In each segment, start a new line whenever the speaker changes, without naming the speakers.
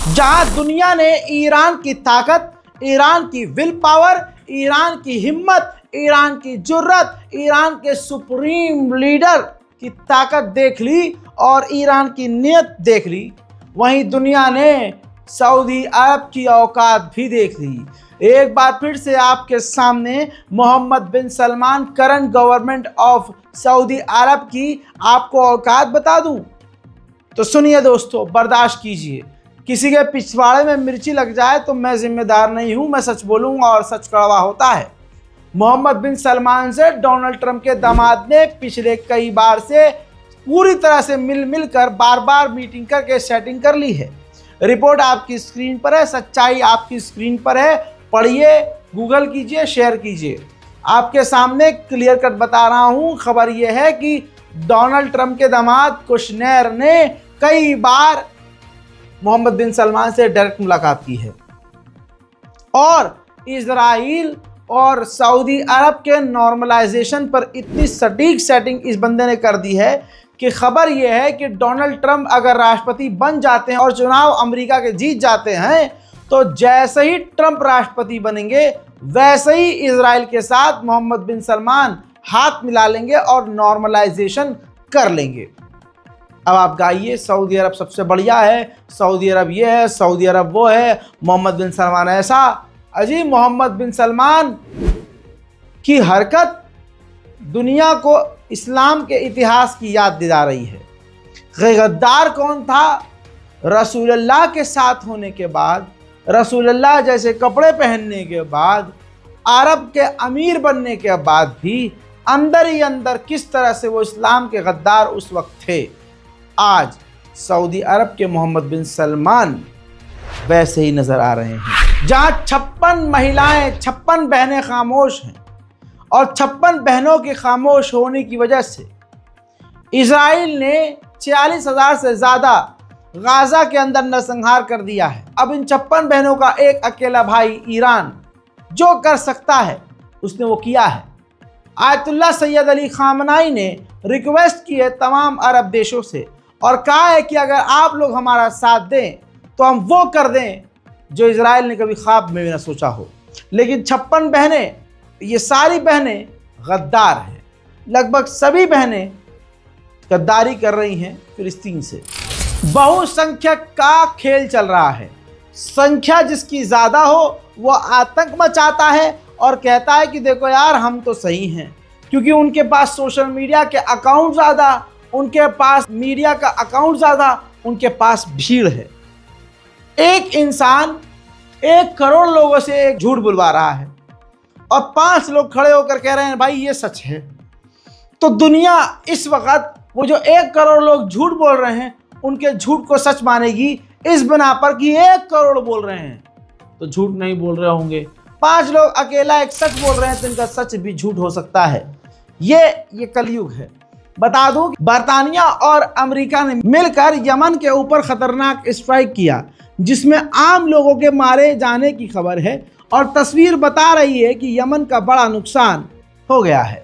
जहां दुनिया ने ईरान की ताकत, ईरान की विल पावर, ईरान की हिम्मत, ईरान की जुर्रत, ईरान के सुप्रीम लीडर की ताकत देख ली और ईरान की नीयत देख ली, वहीं दुनिया ने सऊदी अरब की औकात भी देख ली। एक बार फिर से आपके सामने Mohammed bin Salman, current government of Saudi Arabia की आपको औकात बता दूं तो सुनिए दोस्तों, बर्दाश्त कीजिए। किसी के पिछवाड़े में मिर्ची लग जाए तो मैं जिम्मेदार नहीं हूं, मैं सच बोलूंगा और सच कड़वा होता है। मोहम्मद बिन सलमान से डोनाल्ड ट्रंप के दामाद ने पिछले कई बार से पूरी तरह से मिलकर बार बार मीटिंग करके सेटिंग कर ली है। रिपोर्ट आपकी स्क्रीन पर है, सच्चाई आपकी स्क्रीन पर है, पढ़िए, गूगल कीजिए, शेयर कीजिए। आपके सामने क्लियर कट बता रहा हूं। खबर यह है कि डोनाल्ड ट्रंप के दामाद कुशनेर ने कई बार मोहम्मद बिन सलमान से डायरेक्ट मुलाकात की है और इजराइल और सऊदी अरब के नॉर्मलाइजेशन पर इतनी सटीक सेटिंग इस बंदे ने कर दी है कि खबर यह है कि डोनाल्ड ट्रंप अगर राष्ट्रपति बन जाते हैं और चुनाव अमेरिका के जीत जाते हैं तो जैसे ही ट्रंप राष्ट्रपति बनेंगे वैसे ही इजराइल के साथ मोहम्मद बिन सलमान हाथ मिला लेंगे और नॉर्मलाइजेशन कर लेंगे। अब आप गाइए, सऊदी अरब सबसे बढ़िया है, सऊदी अरब ये है, सऊदी अरब वो है, मोहम्मद बिन सलमान ऐसा। अजी, मोहम्मद बिन सलमान की हरकत दुनिया को इस्लाम के इतिहास की याद दिला रही है। गद्दार कौन था? रसूलुल्लाह के साथ होने के बाद, रसूलुल्लाह जैसे कपड़े पहनने के बाद, अरब के अमीर बनने के बाद भी अंदर ही अंदर किस तरह से वो इस्लाम के गद्दार उस वक्त थे, आज सऊदी अरब के मोहम्मद बिन सलमान वैसे ही नजर आ रहे हैं। जहां 56 महिलाएं, 56 बहनें खामोश हैं और 56 बहनों के खामोश होने की वजह से इजराइल ने 46,000 से ज़्यादा गाज़ा के अंदर नरसंहार कर दिया है। अब इन 56 बहनों का एक अकेला भाई ईरान जो कर सकता है उसने वो किया है। आयतुल्लाह सैयद अली खामनाई ने रिक्वेस्ट की है तमाम अरब देशों से और कहा है कि अगर आप लोग हमारा साथ दें तो हम वो कर दें जो इजराइल ने कभी ख्वाब में भी ना सोचा हो। लेकिन 56 बहनें, ये सारी बहनें गद्दार हैं। लगभग सभी बहनें गद्दारी कर रही हैं फिलिस्तीन से। बहुसंख्यक का खेल चल रहा है। संख्या जिसकी ज़्यादा हो वो आतंक मचाता है और कहता है कि देखो यार, हम तो सही हैं, क्योंकि उनके पास सोशल मीडिया के अकाउंट ज़्यादा, उनके पास मीडिया का अकाउंट ज़्यादा, उनके पास भीड़ है। एक इंसान 1 करोड़ लोगों से एक झूठ बुलवा रहा है और 5 लोग खड़े होकर कह रहे हैं भाई ये सच है, तो दुनिया इस वक्त वो जो 1 करोड़ लोग झूठ बोल रहे हैं उनके झूठ को सच मानेगी इस बिना पर कि 1 करोड़ बोल रहे हैं तो झूठ नहीं बोल रहे होंगे। 5 लोग अकेला एक सच बोल रहे हैं तो इनका सच भी झूठ हो सकता है। ये कलयुग है। बता दूं, बरतानिया और अमेरिका ने मिलकर यमन के ऊपर खतरनाक स्ट्राइक किया जिसमें आम लोगों के मारे जाने की खबर है और तस्वीर बता रही है कि यमन का बड़ा नुकसान हो गया है।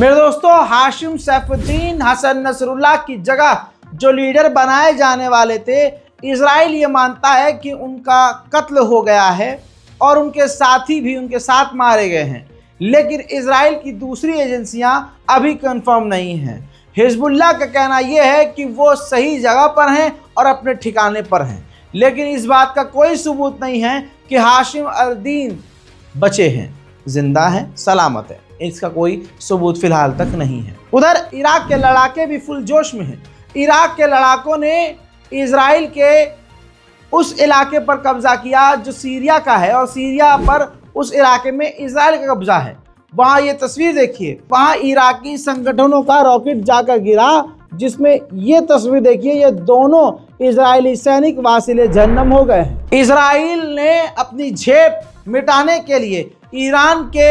मेरे दोस्तों, हाशिम सैफुद्दीन हसन नसरुल्लाह की जगह जो लीडर बनाए जाने वाले थे, इजराइल ये मानता है कि उनका कत्ल हो गया है और उनके साथी भी उनके साथ मारे गए हैं। लेकिन इजराइल की दूसरी एजेंसियां अभी कंफर्म नहीं हैं। हिजबुल्लाह का कहना यह है कि वो सही जगह पर हैं और अपने ठिकाने पर हैं, लेकिन इस बात का कोई सबूत नहीं है कि हाशिम अल-दीन बचे हैं, जिंदा हैं, सलामत है। इसका कोई सबूत फिलहाल तक नहीं है। उधर इराक के लड़ाके भी फुल जोश में हैं। इराक के लड़ाकों ने इजराइल के उस इलाके पर कब्जा किया जो सीरिया का है, और सीरिया पर उस इलाके में इजराइल का कब्जा है। वहाँ ये तस्वीर देखिए, वहाँ इराकी संगठनों का रॉकेट जाकर गिरा, जिसमें ये तस्वीर देखिए, ये दोनों इजरायली सैनिक वासिले जहन्नम हो गए। इजराइल ने अपनी झेप मिटाने के लिए ईरान के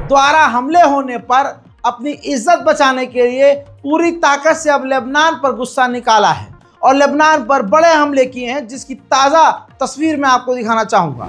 द्वारा हमले होने पर अपनी इज्जत बचाने के लिए पूरी ताकत से अब लेबनान पर गुस्सा निकाला है और लेबनान पर बड़े हमले किए हैं, जिसकी ताज़ा तस्वीर मैं आपको दिखाना चाहूँगा।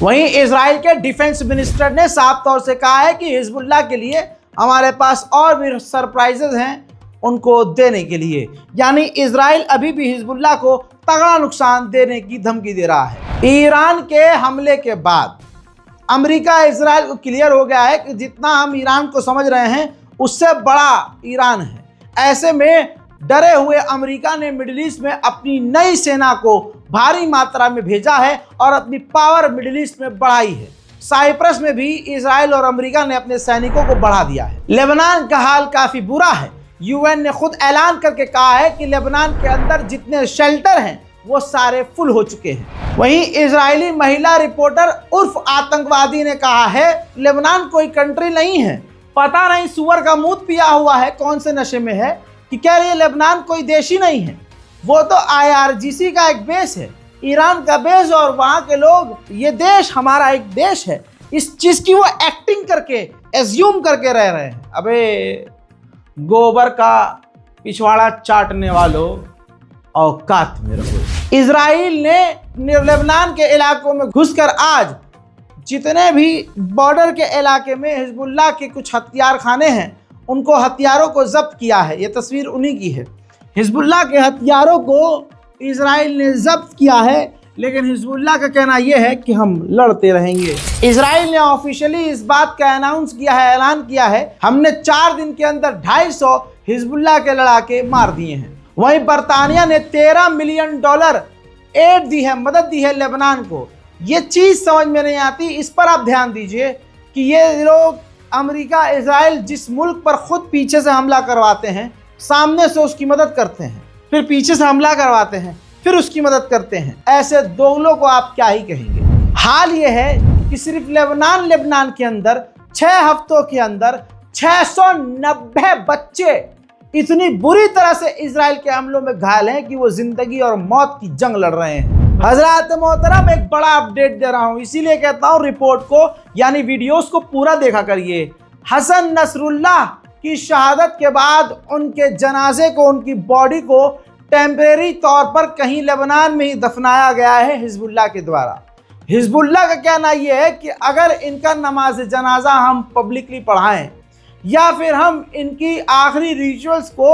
वहीं इजराइल के डिफेंस मिनिस्टर ने साफ तौर से कहा है कि हिजबुल्लाह के लिए हमारे पास और भी सरप्राइजेज हैं उनको देने के लिए, यानी इजराइल अभी भी हिजबुल्लाह को तगड़ा नुकसान देने की धमकी दे रहा है। ईरान के हमले के बाद अमेरिका इजराइल को क्लियर हो गया है कि जितना हम ईरान को समझ रहे हैं उससे बड़ा ईरान है। ऐसे में डरे हुए अमेरिका ने मिडिल ईस्ट में अपनी नई सेना को भारी मात्रा में भेजा है और अपनी पावर मिडिल ईस्ट में बढ़ाई है। साइप्रस में भी इजराइल और अमेरिका ने अपने सैनिकों को बढ़ा दिया है। लेबनान का हाल काफ़ी बुरा है। यूएन ने खुद ऐलान करके कहा है कि लेबनान के अंदर जितने शेल्टर हैं वो सारे फुल हो चुके हैं। वहीं इजरायली महिला रिपोर्टर उर्फ आतंकवादी ने कहा है लेबनान कोई कंट्री नहीं है, पता नहीं सुअर का मूत पिया हुआ है, कौन से नशे में है कि कह रही है लेबनान कोई देश ही नहीं है, वो तो IRGC का एक बेस है, ईरान का बेस, और वहाँ के लोग, ये देश हमारा एक देश है। इस चीज़ की वो एक्टिंग करके एज्यूम करके रह रहे हैं। अबे गोबर का पिछवाड़ा चाटने वालों, औकात में रहो। इजराइल ने लेबनान के इलाकों में घुसकर आज जितने भी बॉर्डर के इलाके में हिजबुल्लाह के कुछ हथियार खाने हैं उनको हथियारों को जब्त किया है। ये तस्वीर उन्हीं की है। हिजबुल्लाह के हथियारों को इजराइल ने जब्त किया है, लेकिन हिजबुल्लाह का कहना यह है कि हम लड़ते रहेंगे। इजराइल ने ऑफिशियली इस बात का अनाउंस किया है, ऐलान किया है, हमने 4 दिन के अंदर 250 हिजबुल्लाह के लड़ाके मार दिए हैं। वहीं बरतानिया ने $13 मिलियन एड दी है, मदद दी है लेबनान को। ये चीज़ समझ में नहीं आती, इस पर आप ध्यान दीजिए कि ये लोग अमेरिका इजराइल जिस मुल्क पर खुद पीछे से हमला करवाते हैं, सामने से उसकी मदद करते हैं, फिर पीछे से हमला करवाते हैं, फिर उसकी मदद करते हैं। ऐसे दोगलों को आप क्या ही कहेंगे। हाल ये है कि सिर्फ लेबनान के अंदर 6 हफ्तों के अंदर 690 बच्चे इतनी बुरी तरह से इजराइल के हमलों में घायल हैं कि वो जिंदगी और मौत की जंग लड़ रहे हैं। हजरात मोहतरम, एक बड़ा अपडेट दे रहा हूं, इसीलिए कहता हूं रिपोर्ट को यानी वीडियोस को पूरा देखा करिए। हसन नसरुल्लाह की शहादत के बाद उनके जनाजे को, उनकी बॉडी को टेम्परेरी तौर पर कहीं लेबनान में ही दफनाया गया है हिजबुल्लाह के द्वारा। हिजबुल्लाह का कहना यह है कि अगर इनका नमाज जनाजा हम पब्लिकली पढ़ाएं या फिर हम इनकी आखिरी रिचुअल्स को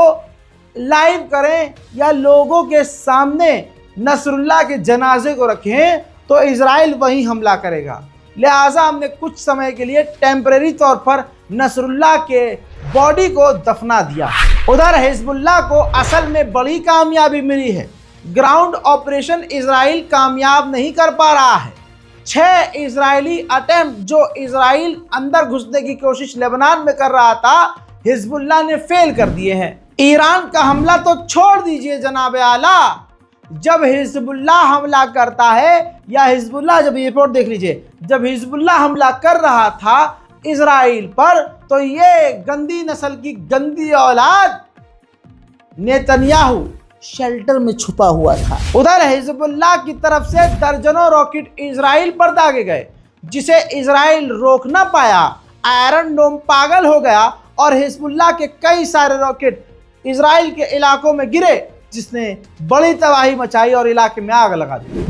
लाइव करें या लोगों के सामने नसरुल्लाह के जनाजे को रखें तो इजराइल वहीं हमला करेगा। लिहाजा हमने कुछ समय के लिए टेम्परेरी तौर पर नसरुल्लाह के बॉडी को दफना दिया। उधर हिजबुल्लाह को असल में बड़ी कामयाबी मिली है। ग्राउंड ऑपरेशन इजराइल कामयाब नहीं कर पा रहा है। 6 इजरायली अटेम्प्ट जो इजराइल अंदर घुसने की कोशिश लेबनान में कर रहा था, हिजबुल्लाह ने फेल कर दिए हैं। ईरान का हमला तो छोड़ दीजिए जनाब आला, जब हिजबुल्लाह हमला करता है या हिजबुल्लाह, जब ये रिपोर्ट देख लीजिए, जब हिजबुल्लाह हमला कर रहा था इजराइल पर, तो ये गंदी नस्ल की गंदी औलाद नेतन्याहू शेल्टर में छुपा हुआ था। उधर हिजबुल्लाह की तरफ से दर्जनों रॉकेट इजराइल पर दागे गए, जिसे इजराइल रोक ना पाया। आयरन डोम पागल हो गया और हिजबुल्लाह के कई सारे रॉकेट इजराइल के इलाकों में गिरे, जिसने बड़ी तबाही मचाई और इलाके में आग लगा दी।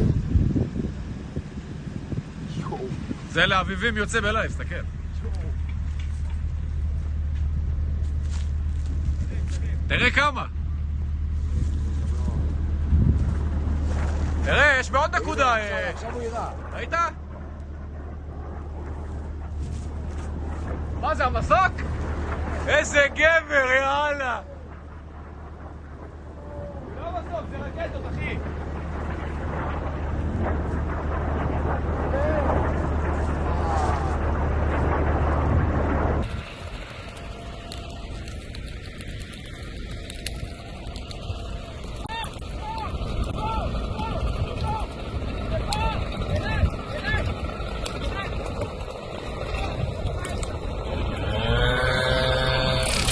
זה לאביבים יוצא בלייב, תסתכל. תראה כמה. תראה, יש בעוד נקודה. ראית? מה זה, המסוק? איזה גבר, יאללה. זה לא מסוק, זה רקטות, אחי.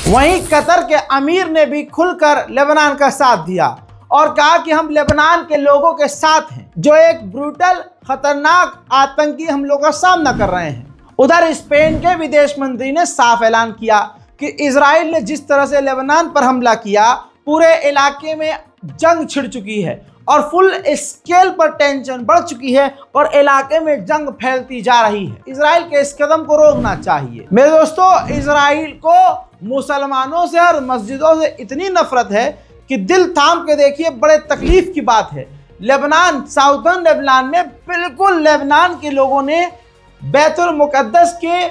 वहीं कतर के अमीर ने भी खुलकर लेबनान का साथ दिया और कहा कि हम लेबनान के लोगों के साथ हैं, जो एक ब्रूटल खतरनाक आतंकी हमलों का सामना कर रहे हैं। उधर स्पेन के विदेश मंत्री ने साफ ऐलान किया कि इजराइल ने जिस तरह से लेबनान पर हमला किया, पूरे इलाके में जंग छिड़ चुकी है और फुल स्केल पर टेंशन बढ़ चुकी है और इलाके में जंग फैलती जा रही है। इजराइल के इस कदम को रोकना चाहिए। मेरे दोस्तों, इजराइल को मुसलमानों से और मस्जिदों से इतनी नफरत है कि दिल थाम के देखिए, बड़े तकलीफ की बात है। लेबनान, साउदर्न लेबनान में बिल्कुल लेबनान के लोगों ने बैतुल मुकद्दस के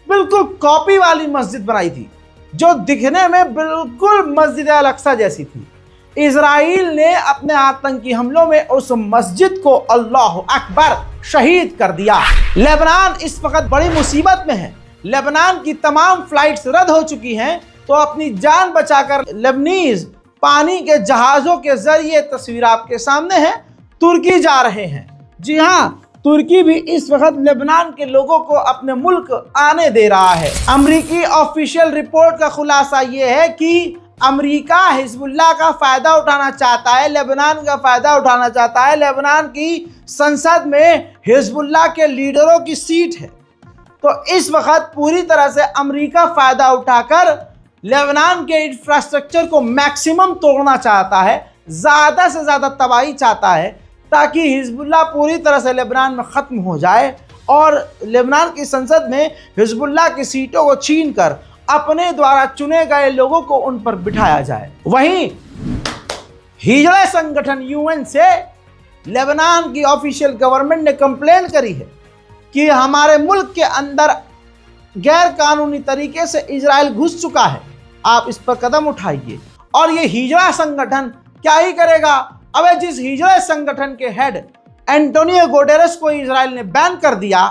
बिल्कुल कॉपी वाली मस्जिद बनाई थी, जो दिखने में बिल्कुल मस्जिद अल अक्सा जैसी थी। इजराइल ने अपने आतंकी हमलों में उस मस्जिद को अल्लाह अकबर शहीद कर दिया। लेबनान इस वक्त बड़ी मुसीबत में है। लेबनान की तमाम फ्लाइट्स रद्द हो चुकी हैं, तो अपनी जान बचाकर लेबनीज पानी के जहाज़ों के जरिए, तस्वीर आपके सामने है, तुर्की जा रहे हैं। जी हाँ, तुर्की भी इस वक्त लेबनान के लोगों को अपने मुल्क आने दे रहा है। अमरीकी ऑफिशियल रिपोर्ट का खुलासा ये है कि अमेरिका हिजबुल्लाह का फ़ायदा उठाना चाहता है, लेबनान का फ़ायदा उठाना चाहता है। लेबनान की संसद में हिजबुल्लाह के लीडरों की सीट है, तो इस वक्त पूरी तरह से अमेरिका फ़ायदा उठाकर लेबनान के इंफ्रास्ट्रक्चर को मैक्सिमम तोड़ना चाहता है, ज़्यादा से ज़्यादा तबाही चाहता है, ताकि हिजबुल्लाह पूरी तरह से लेबनान में ख़त्म हो जाए और लेबनान की संसद में हिजबुल्लाह की सीटों को छीन कर अपने द्वारा चुने गए लोगों को उन पर बिठाया जाए। वहीं हिजड़ा संगठन यूएन से लेबनान की ऑफिशियल गवर्नमेंट ने कंप्लेन करी है कि हमारे मुल्क के अंदर गैर कानूनी तरीके से इजराइल घुस चुका है, आप इस पर कदम उठाइए। और ये हिजड़ा संगठन क्या ही करेगा। अबे जिस हिजड़ा संगठन के हेड एंटोनियो गुटेरेस को इजराइल ने बैन कर दिया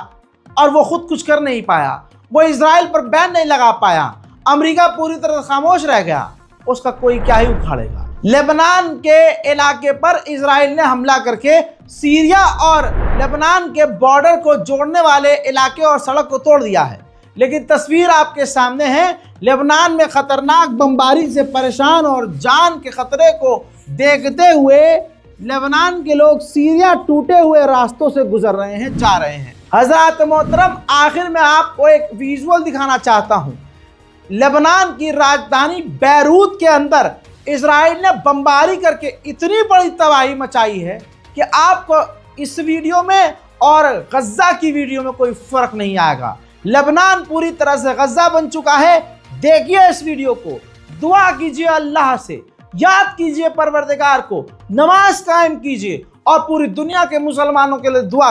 और वो खुद कुछ कर नहीं पाया, वो इजराइल पर बैन नहीं लगा पाया, अमेरिका पूरी तरह खामोश रह गया, उसका कोई क्या ही उखाड़ेगा। लेबनान के इलाके पर इजराइल ने हमला करके सीरिया और लेबनान के बॉर्डर को जोड़ने वाले इलाके और सड़क को तोड़ दिया है। लेकिन तस्वीर आपके सामने है, लेबनान में खतरनाक बमबारी से परेशान और जान के खतरे को देखते हुए लेबनान के लोग सीरिया टूटे हुए रास्तों से गुजर रहे हैं, जा रहे हैं। हज़रात मोहतरम, आखिर में आपको एक विजुअल दिखाना चाहता हूँ। लेबनान की राजधानी बैरूत के अंदर इजराइल ने बमबारी करके इतनी बड़ी तबाही मचाई है कि आपको इस वीडियो में और गज़ा की वीडियो में कोई फ़र्क नहीं आएगा। लेबनान पूरी तरह से गज़ा बन चुका है। देखिए इस वीडियो को, दुआ कीजिए अल्लाह से, याद कीजिए परवरदिगार को, नमाज कायम कीजिए और पूरी दुनिया के मुसलमानों के लिए दुआ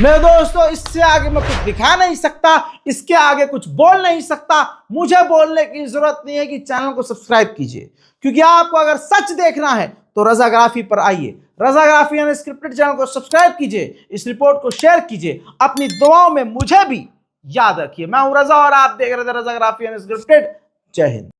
मेरे दोस्तों, इससे आगे मैं कुछ दिखा नहीं सकता, इसके आगे कुछ बोल नहीं सकता। मुझे बोलने की जरूरत नहीं है कि चैनल को सब्सक्राइब कीजिए, क्योंकि आपको अगर सच देखना है तो रजाग्राफी पर आइए। रजाग्राफी अनस्क्रिप्टेड चैनल को सब्सक्राइब कीजिए, इस रिपोर्ट को शेयर कीजिए, अपनी दुआओं में मुझे भी याद रखिए। मैं हूं रजा और आप देख रहे थे रजाग्राफी अनस्क्रिप्टेड। जय हिंद।